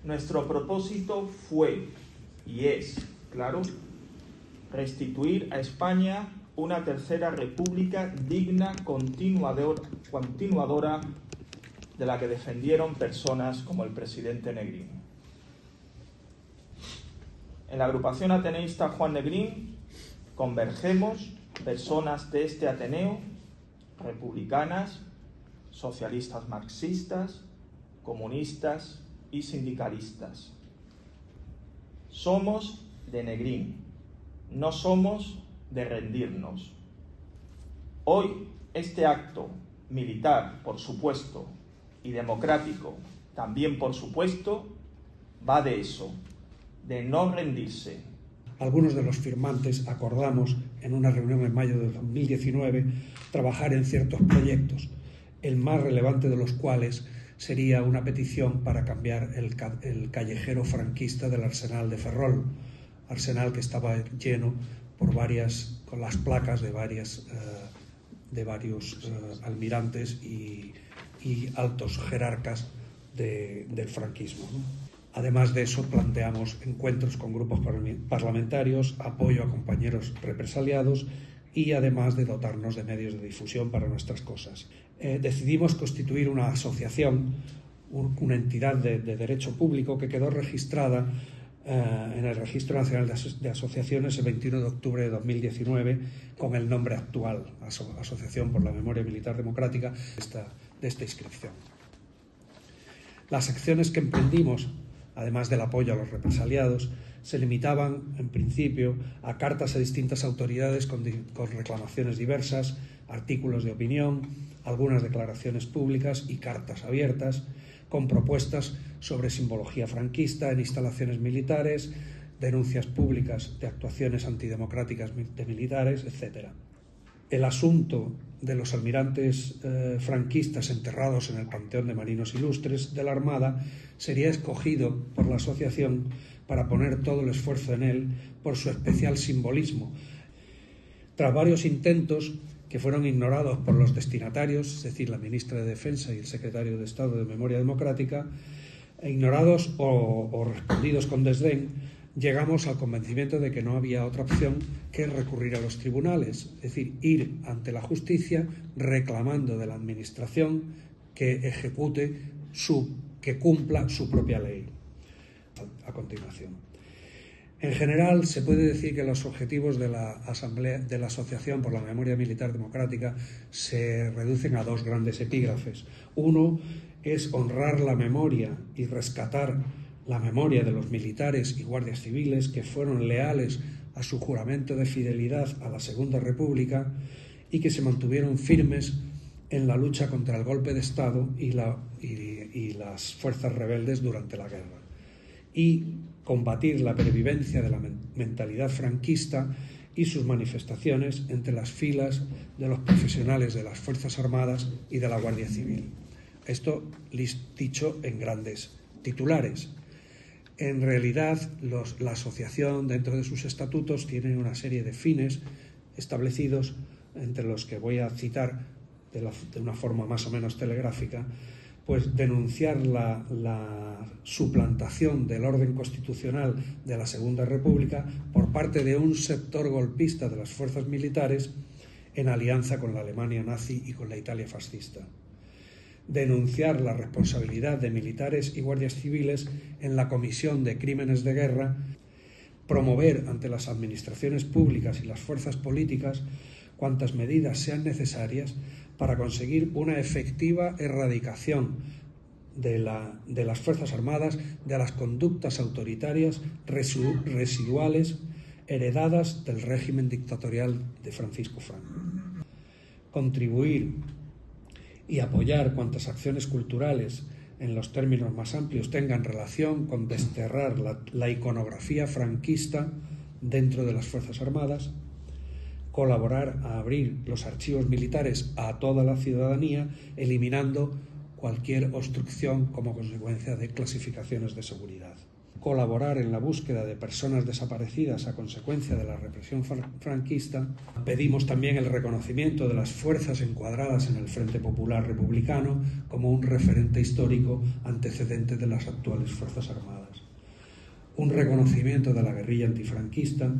Nuestro propósito fue y es, claro, restituir a España una tercera república digna, continuadora de la que defendieron personas como el presidente Negrín. En la agrupación ateneísta Juan Negrín convergemos personas de este Ateneo, republicanas, socialistas marxistas, comunistas y sindicalistas. Somos de Negrín, no somos de rendirnos. Hoy este acto militar, por supuesto, y democrático, también por supuesto, va de eso, de no rendirse. Algunos de los firmantes acordamos en una reunión en mayo de 2019 trabajar en ciertos proyectos, el más relevante de los cuales sería una petición para cambiar el callejero franquista del Arsenal de Ferrol, arsenal que estaba lleno con las placas de varios almirantes y altos jerarcas del franquismo, ¿no? Además de eso, planteamos encuentros con grupos parlamentarios, apoyo a compañeros represaliados y además de dotarnos de medios de difusión para nuestras cosas. Decidimos constituir una asociación, una entidad de derecho público que quedó registrada en el Registro Nacional de Asociaciones el 21 de octubre de 2019 con el nombre actual, Asociación por la Memoria Militar Democrática, de esta inscripción. Las acciones que emprendimos, además del apoyo a los represaliados, se limitaban, en principio, a cartas a distintas autoridades con reclamaciones diversas, artículos de opinión, algunas declaraciones públicas y cartas abiertas, con propuestas sobre simbología franquista en instalaciones militares, denuncias públicas de actuaciones antidemocráticas de militares, etc. El asunto de los almirantes franquistas enterrados en el Panteón de Marinos Ilustres de la Armada sería escogido por la asociación para poner todo el esfuerzo en él por su especial simbolismo. Tras varios intentos que fueron ignorados por los destinatarios, es decir, la ministra de Defensa y el secretario de Estado de Memoria Democrática, ignorados o respondidos con desdén, llegamos al convencimiento de que no había otra opción que recurrir a los tribunales, es decir, ir ante la justicia reclamando de la administración que que cumpla su propia ley. A continuación. En general, se puede decir que los objetivos de la Asociación por la Memoria Militar Democrática se reducen a dos grandes epígrafes. Uno es honrar la memoria y rescatar la memoria de los militares y guardias civiles que fueron leales a su juramento de fidelidad a la Segunda República y que se mantuvieron firmes en la lucha contra el golpe de Estado y las fuerzas rebeldes durante la guerra. Y combatir la pervivencia de la mentalidad franquista y sus manifestaciones entre las filas de los profesionales de las Fuerzas Armadas y de la Guardia Civil. Esto dicho en grandes titulares. En realidad, la asociación, dentro de sus estatutos, tiene una serie de fines establecidos, entre los que voy a citar de una forma más o menos telegráfica, pues denunciar la suplantación del orden constitucional de la Segunda República por parte de un sector golpista de las fuerzas militares en alianza con la Alemania nazi y con la Italia fascista. Denunciar la responsabilidad de militares y guardias civiles en la comisión de crímenes de guerra, promover ante las administraciones públicas y las fuerzas políticas cuantas medidas sean necesarias para conseguir una efectiva erradicación de las Fuerzas Armadas de las conductas autoritarias residuales heredadas del régimen dictatorial de Francisco Franco. Contribuir y apoyar cuantas acciones culturales en los términos más amplios tengan relación con desterrar la iconografía franquista dentro de las Fuerzas Armadas, colaborar a abrir los archivos militares a toda la ciudadanía, eliminando cualquier obstrucción como consecuencia de clasificaciones de seguridad. colaborar en la búsqueda de personas desaparecidas a consecuencia de la represión franquista. Pedimos también el reconocimiento de las fuerzas encuadradas en el Frente Popular Republicano como un referente histórico antecedente de las actuales Fuerzas Armadas. Un reconocimiento de la guerrilla antifranquista,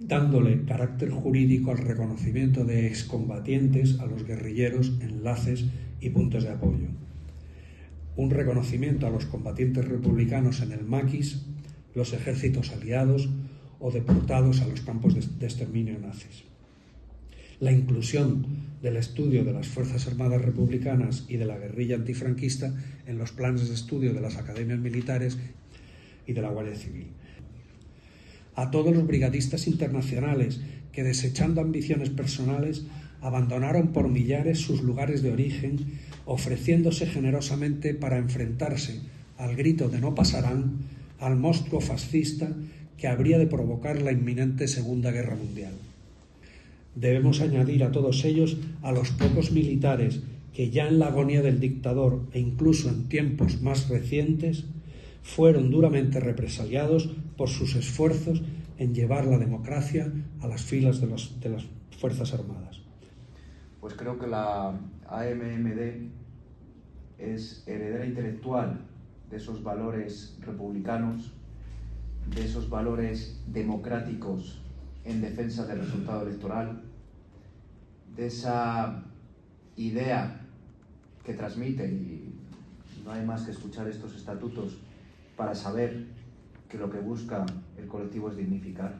dándole carácter jurídico al reconocimiento de excombatientes a los guerrilleros, enlaces y puntos de apoyo. Un reconocimiento a los combatientes republicanos en el maquis, los ejércitos aliados o deportados a los campos de exterminio nazis. La inclusión del estudio de las Fuerzas Armadas Republicanas y de la guerrilla antifranquista en los planes de estudio de las academias militares y de la Guardia Civil. A todos los brigadistas internacionales que, desechando ambiciones personales, abandonaron por millares sus lugares de origen, ofreciéndose generosamente para enfrentarse al grito de no pasarán, al monstruo fascista que habría de provocar la inminente Segunda Guerra Mundial. Debemos añadir a todos ellos a los pocos militares que ya en la agonía del dictador e incluso en tiempos más recientes fueron duramente represaliados por sus esfuerzos en llevar la democracia a las filas de las Fuerzas Armadas. Pues creo que la AMMD es heredera intelectual de esos valores republicanos, de esos valores democráticos en defensa del resultado electoral, de esa idea que transmite, y no hay más que escuchar estos estatutos para saber que lo que busca el colectivo es dignificar.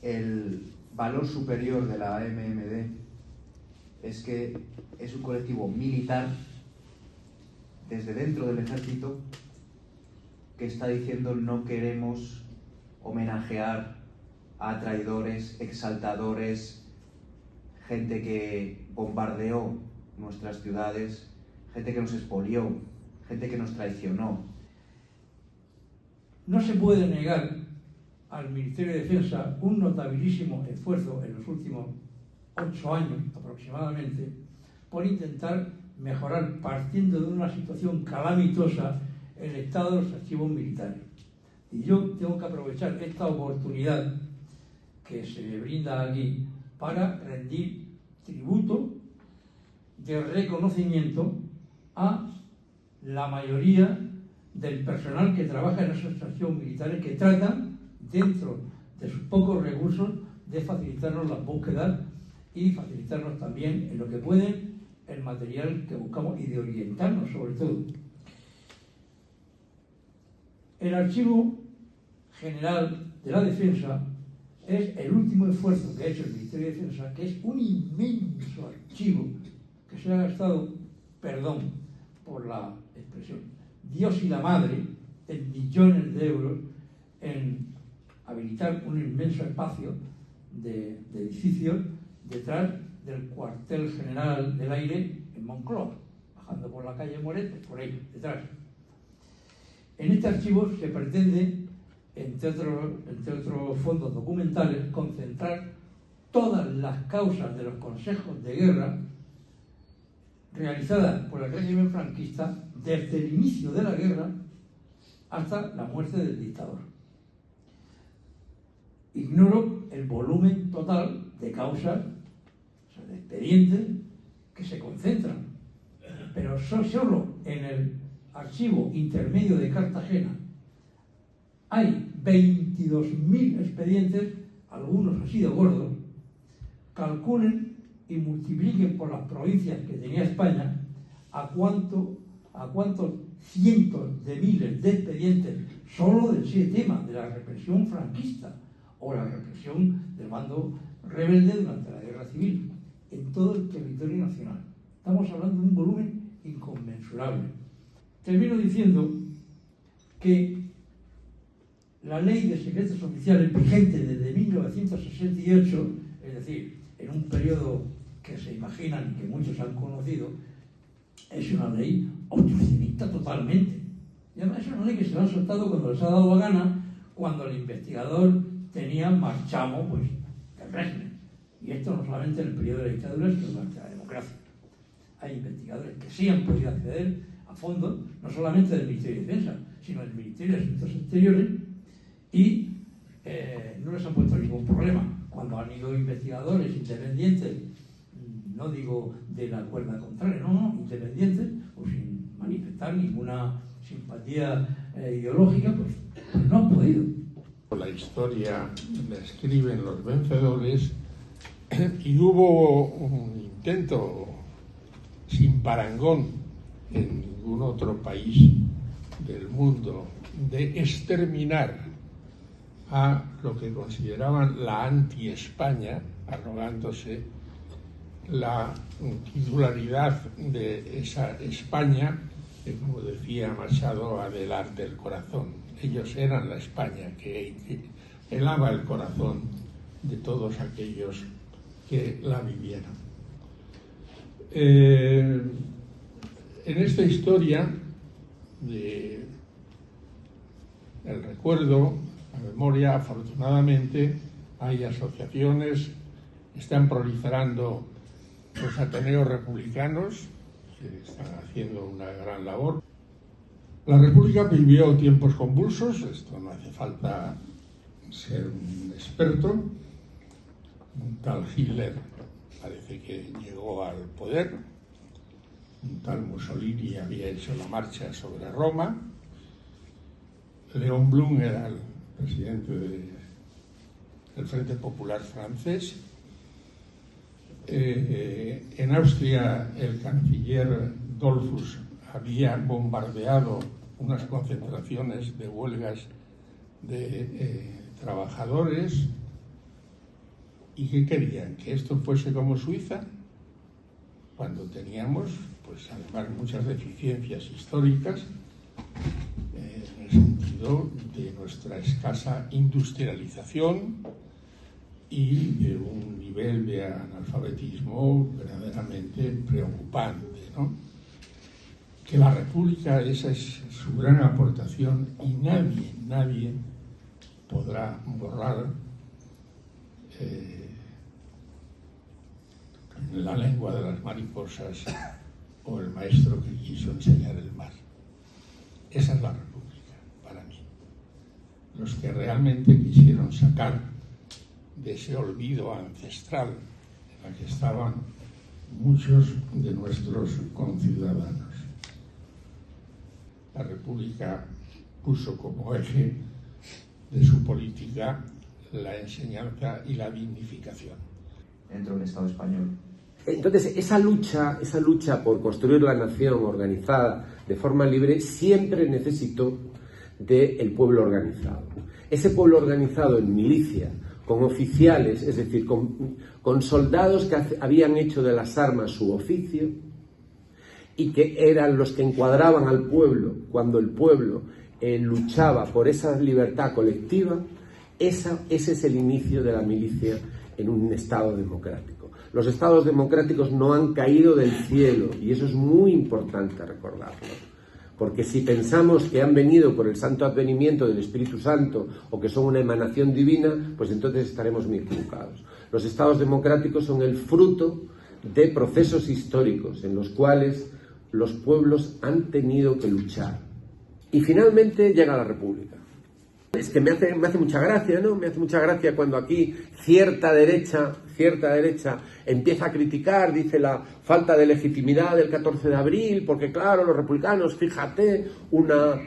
El valor superior de la AMMD es que es un colectivo militar desde dentro del ejército que está diciendo no queremos homenajear a traidores, exaltadores, gente que bombardeó nuestras ciudades, gente que nos expolió, gente que nos traicionó. No se puede negar al Ministerio de Defensa un notabilísimo esfuerzo en los últimos 8 años aproximadamente por intentar mejorar, partiendo de una situación calamitosa, el estado de los archivos militares. Y yo tengo que aprovechar esta oportunidad que se me brinda aquí para rendir tributo de reconocimiento a la mayoría del personal que trabaja en esos archivos militares, que tratan, dentro de sus pocos recursos, de facilitarnos las búsquedas y facilitarnos también, en lo que pueden, el material que buscamos y de orientarnos sobre todo. El Archivo General de la Defensa es el último esfuerzo que ha hecho el Ministerio de Defensa, que es un inmenso archivo que se ha gastado, perdón por la expresión, Dios y la madre, en millones de euros en habilitar un inmenso espacio de edificios detrás del cuartel general del aire en Moncloa, bajando por la calle Moret, por ahí, detrás. En este archivo se pretende, entre otros fondos documentales, concentrar todas las causas de los consejos de guerra realizadas por el régimen franquista desde el inicio de la guerra hasta la muerte del dictador. Ignoro el volumen total de causas, o sea, de expedientes que se concentran, pero solo en el archivo intermedio de Cartagena hay 22.000 expedientes, algunos así de gordos. Calculen y multipliquen por las provincias que tenía España a cuántos cientos de miles de expedientes solo del tema de la represión franquista o la represión del bando rebelde durante la Guerra Civil en todo el territorio nacional. Estamos hablando de un volumen inconmensurable. Termino diciendo que la Ley de Secretos Oficiales, vigente desde 1968, es decir, en un periodo que se imaginan y que muchos han conocido, es una ley obstruccionista totalmente. Y además es una ley que se la han soltado cuando les ha dado la gana, cuando el investigador tenía marchamo pues, del régimen. Y esto no solamente en el periodo de la dictadura, sino durante la democracia. Hay investigadores que sí han podido acceder a fondo, no solamente del Ministerio de Defensa, sino del Ministerio de Asuntos Exteriores, y no les han puesto ningún problema. Cuando han ido investigadores independientes, no digo de la cuerda contraria, no, independientes, o sin manifestar ninguna simpatía ideológica, pues no han podido. La historia la escriben los vencedores y hubo un intento sin parangón en ningún otro país del mundo de exterminar a lo que consideraban la anti-España, arrogándose la titularidad de esa España que, como decía Machado, va del arte del corazón. Ellos eran la España que helaba el corazón de todos aquellos que la vivieron. En esta historia del recuerdo, la memoria, afortunadamente hay asociaciones, están proliferando los ateneos republicanos, que están haciendo una gran labor. La República vivió tiempos convulsos, esto no hace falta ser un experto. Un tal Hitler parece que llegó al poder, un tal Mussolini había hecho la marcha sobre Roma, Léon Blum era el presidente del Frente Popular francés, en Austria el canciller Dollfuss había bombardeado unas concentraciones de huelgas de trabajadores. ¿Y qué querían? ¿Que esto fuese como Suiza? Cuando teníamos, pues además, muchas deficiencias históricas en el sentido de nuestra escasa industrialización y de un nivel de analfabetismo verdaderamente preocupante, ¿no? Que la República, esa es su gran aportación y nadie podrá borrar la lengua de las mariposas o el maestro que quiso enseñar el mar. Esa es la República para mí. Los que realmente quisieron sacar de ese olvido ancestral en el que estaban muchos de nuestros conciudadanos. La República puso como eje de su política la enseñanza y la dignificación. Dentro del Estado español. Entonces, esa lucha por construir la nación organizada de forma libre siempre necesitó del pueblo organizado. Ese pueblo organizado en milicia, con oficiales, es decir, con soldados que habían hecho de las armas su oficio y que eran los que encuadraban al pueblo cuando el pueblo luchaba por esa libertad colectiva. Ese es el inicio de la milicia en un Estado democrático. Los Estados democráticos no han caído del cielo y eso es muy importante recordarlo. Porque si pensamos que han venido por el santo advenimiento del Espíritu Santo o que son una emanación divina, pues entonces estaremos muy equivocados. Los Estados democráticos son el fruto de procesos históricos en los cuales los pueblos han tenido que luchar. Y finalmente llega la República. Es que me hace mucha gracia, ¿no? Me hace mucha gracia cuando aquí cierta derecha empieza a criticar, dice, la falta de legitimidad del 14 de abril, porque claro, los republicanos, fíjate, unas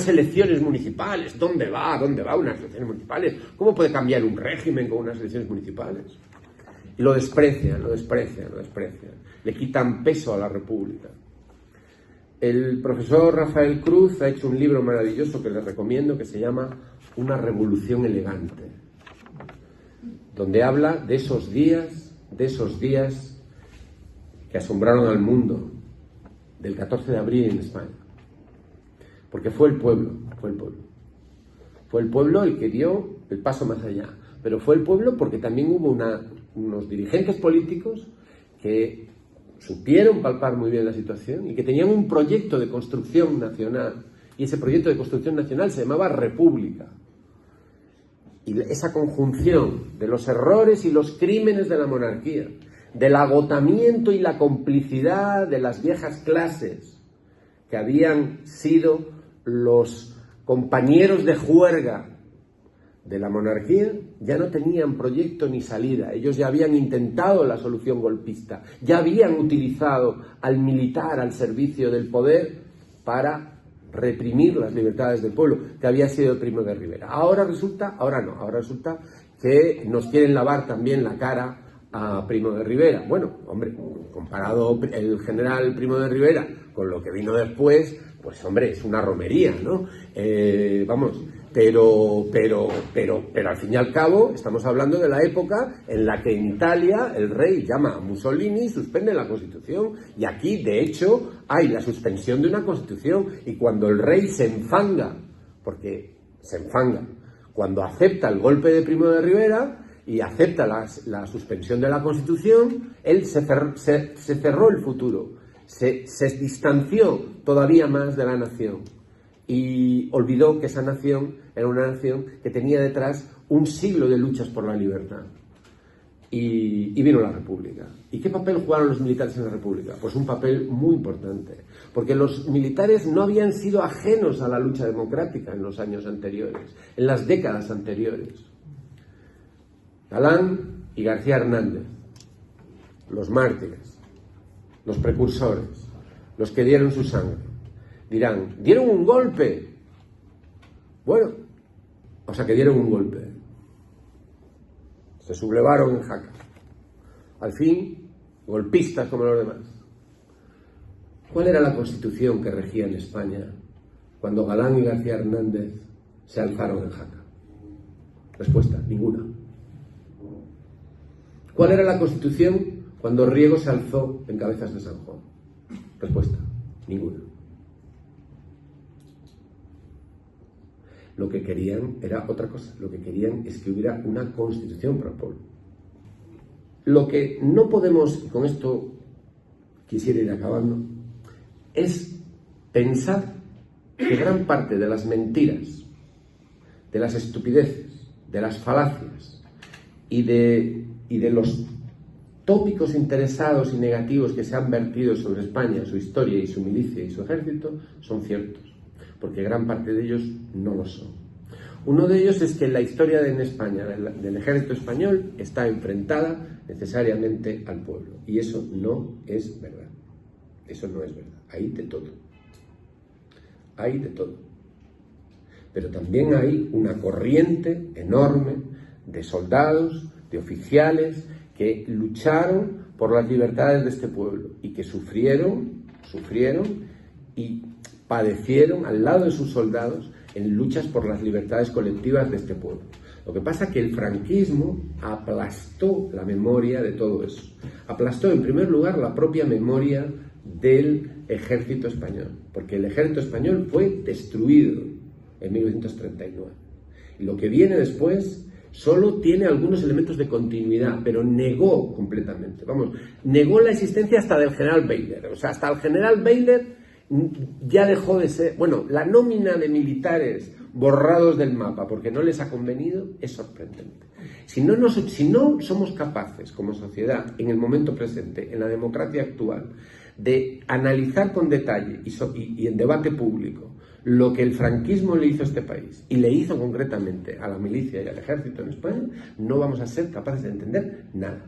elecciones municipales, ¿dónde va unas elecciones municipales? ¿Cómo puede cambiar un régimen con unas elecciones municipales? Y lo desprecian, le quitan peso a la República. El profesor Rafael Cruz ha hecho un libro maravilloso que les recomiendo, que se llama Una revolución elegante, donde habla de esos días que asombraron al mundo, del 14 de abril en España. Porque fue el pueblo el que dio el paso más allá. Pero fue el pueblo porque también hubo unos dirigentes políticos que supieron palpar muy bien la situación y que tenían un proyecto de construcción nacional, y ese proyecto de construcción nacional se llamaba República. Y esa conjunción de los errores y los crímenes de la monarquía, del agotamiento y la complicidad de las viejas clases que habían sido los compañeros de juerga de la monarquía, ya no tenían proyecto ni salida. Ellos ya habían intentado la solución golpista, ya habían utilizado al militar al servicio del poder para reprimir las libertades del pueblo, que había sido el Primo de Rivera. Ahora resulta que nos quieren lavar también la cara a Primo de Rivera. Bueno, hombre, comparado el general Primo de Rivera con lo que vino después, pues hombre, es una romería, ¿no? Pero al fin y al cabo estamos hablando de la época en la que en Italia el rey llama a Mussolini y suspende la Constitución, y aquí de hecho hay la suspensión de una Constitución, y cuando el rey se enfanga, porque se enfanga, cuando acepta el golpe de Primo de Rivera y acepta la suspensión de la Constitución, él se cerró el futuro, se distanció todavía más de la nación y olvidó que esa nación era una nación que tenía detrás un siglo de luchas por la libertad. Y vino la República. ¿Y qué papel jugaron los militares en la República? Pues un papel muy importante, porque los militares no habían sido ajenos a la lucha democrática en los años anteriores, en las décadas anteriores. Galán y García Hernández, los mártires, los precursores, los que dieron su sangre, dirán, ¿dieron un golpe? Bueno, o sea que dieron un golpe. Se sublevaron en Jaca. Al fin, golpistas como los demás. ¿Cuál era la Constitución que regía en España cuando Galán y García Hernández se alzaron en Jaca? Respuesta, ninguna. ¿Cuál era la Constitución cuando Riego se alzó en Cabezas de San Juan? Respuesta, ninguna. Lo que querían era otra cosa. Lo que querían es que hubiera una Constitución para el pueblo. Lo que no podemos, y con esto quisiera ir acabando, es pensar que gran parte de las mentiras, de las estupideces, de las falacias y de los tópicos interesados y negativos que se han vertido sobre España, su historia y su milicia y su ejército son ciertos, porque gran parte de ellos no lo son. Uno de ellos es que la historia en España del ejército español está enfrentada necesariamente al pueblo, y eso no es verdad. Eso no es verdad. Hay de todo. Hay de todo. Pero también hay una corriente enorme de soldados, de oficiales que lucharon por las libertades de este pueblo y que sufrieron y padecieron al lado de sus soldados en luchas por las libertades colectivas de este pueblo. Lo que pasa es que el franquismo aplastó la memoria de todo eso. Aplastó en primer lugar la propia memoria del ejército español, porque el ejército español fue destruido en 1939. Y lo que viene después solo tiene algunos elementos de continuidad, pero negó completamente. Negó la existencia hasta del general Baylor. O sea, hasta el general Baylor ya dejó de ser... Bueno, la nómina de militares borrados del mapa porque no les ha convenido es sorprendente. Si no somos capaces como sociedad, en el momento presente, en la democracia actual, de analizar con detalle y en debate público lo que el franquismo le hizo a este país y le hizo concretamente a la milicia y al ejército en España, no vamos a ser capaces de entender nada.